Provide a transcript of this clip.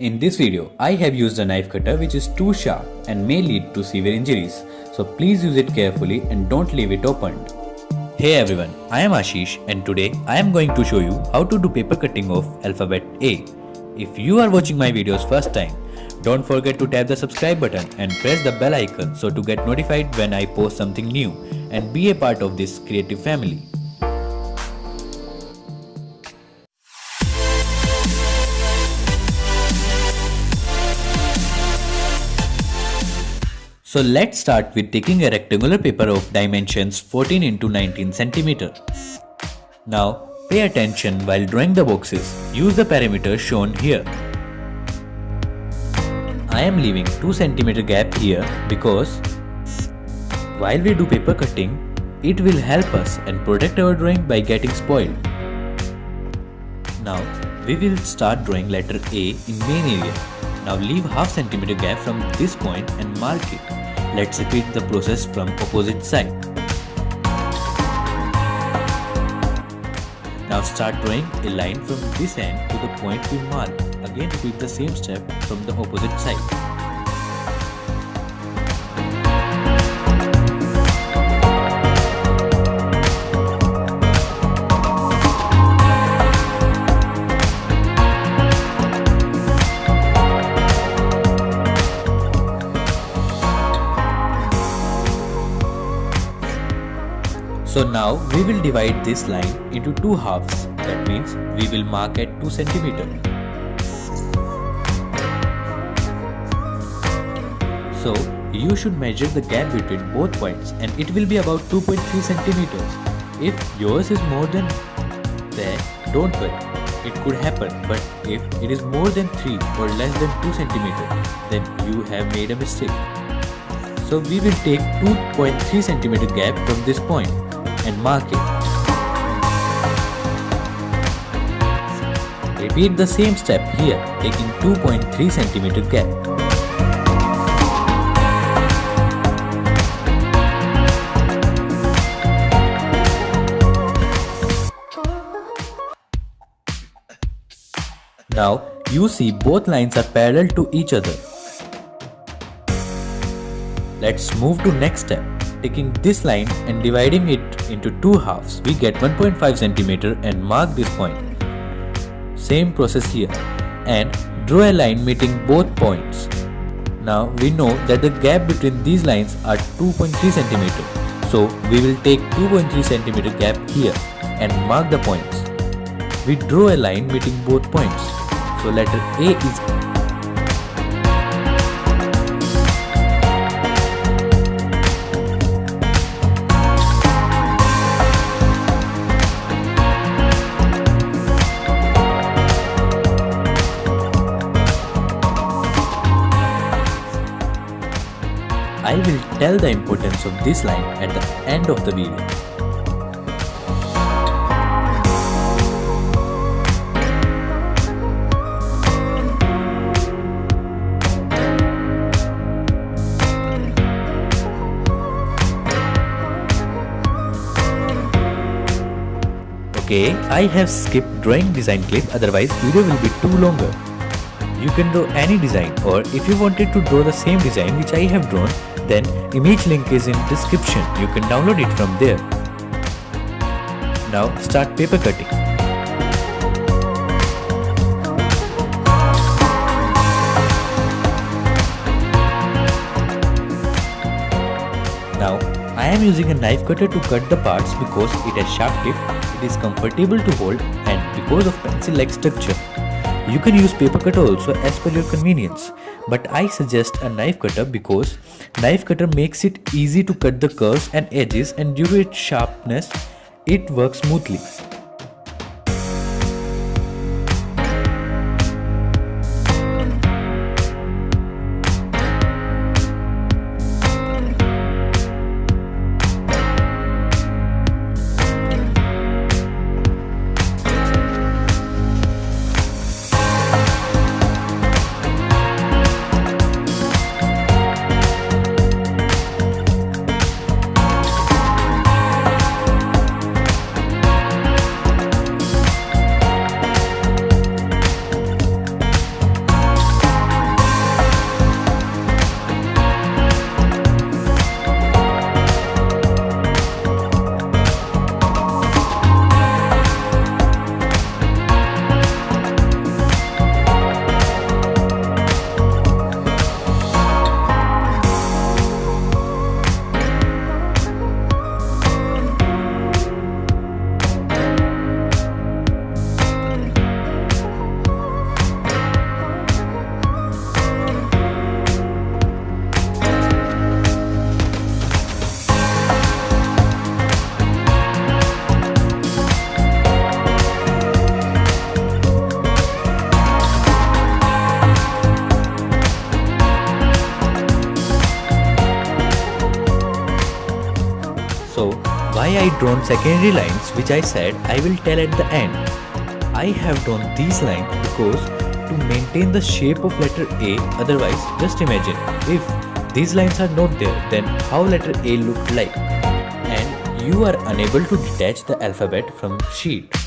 In this video, I have used a knife cutter which is too sharp and may lead to severe injuries. So please use it carefully and don't leave it opened. Hey everyone, I am Ashish and today I am going to show you how to do paper cutting of alphabet A. If you are watching my videos first time, don't forget to tap the subscribe button and press the bell icon so to get notified when I post something new and be a part of this creative family. So let's start with taking a rectangular paper of dimensions 14 into 19 cm. Now pay attention while drawing the boxes. Use the parameters shown here. I am leaving 2 cm gap here because while we do paper cutting, it will help us and protect our drawing by getting spoiled. Now we will start drawing letter A in main area. Now leave half centimeter gap from this point and mark it. Let's repeat the process from opposite side. Now start drawing a line from this end to the point we marked. Again repeat the same step from the opposite side. So now we will divide this line into two halves. That means we will mark at 2 cm. So you should measure the gap between both points and it will be about 2.3 cm. If yours is more than that, don't worry. It could happen, but if it is more than 3 or less than 2 cm, then you have made a mistake. So we will take 2.3 cm gap from this point and mark it. Repeat the same step here, taking 2.3 cm gap. Now you see both lines are parallel to each other. Let's move to next step. Taking this line and dividing it into two halves, we get 1.5 cm and mark this point. Same process here and draw a line meeting both points. Now we know that the gap between these lines are 2.3 cm. So we will take 2.3 cm gap here and mark the points. We draw a line meeting both points. So letter A is I will tell the importance of this line at the end of the video. Okay, I have skipped drawing design clip, otherwise video will be too longer. You can draw any design, or if you wanted to draw the same design which I have drawn, then image link is in description. You can download it from there. Now start paper cutting. Now I am using a knife cutter to cut the parts because it has sharp tip, it is comfortable to hold and because of pencil-like structure. You can use paper cutter also as per your convenience, but I suggest a knife cutter because knife cutter makes it easy to cut the curves and edges, and due to its sharpness, it works smoothly. I drawn secondary lines which I said I will tell at the end. I have drawn these lines because to maintain the shape of letter A, otherwise just imagine if these lines are not there, then how letter A looked like, and you are unable to detach the alphabet from sheet.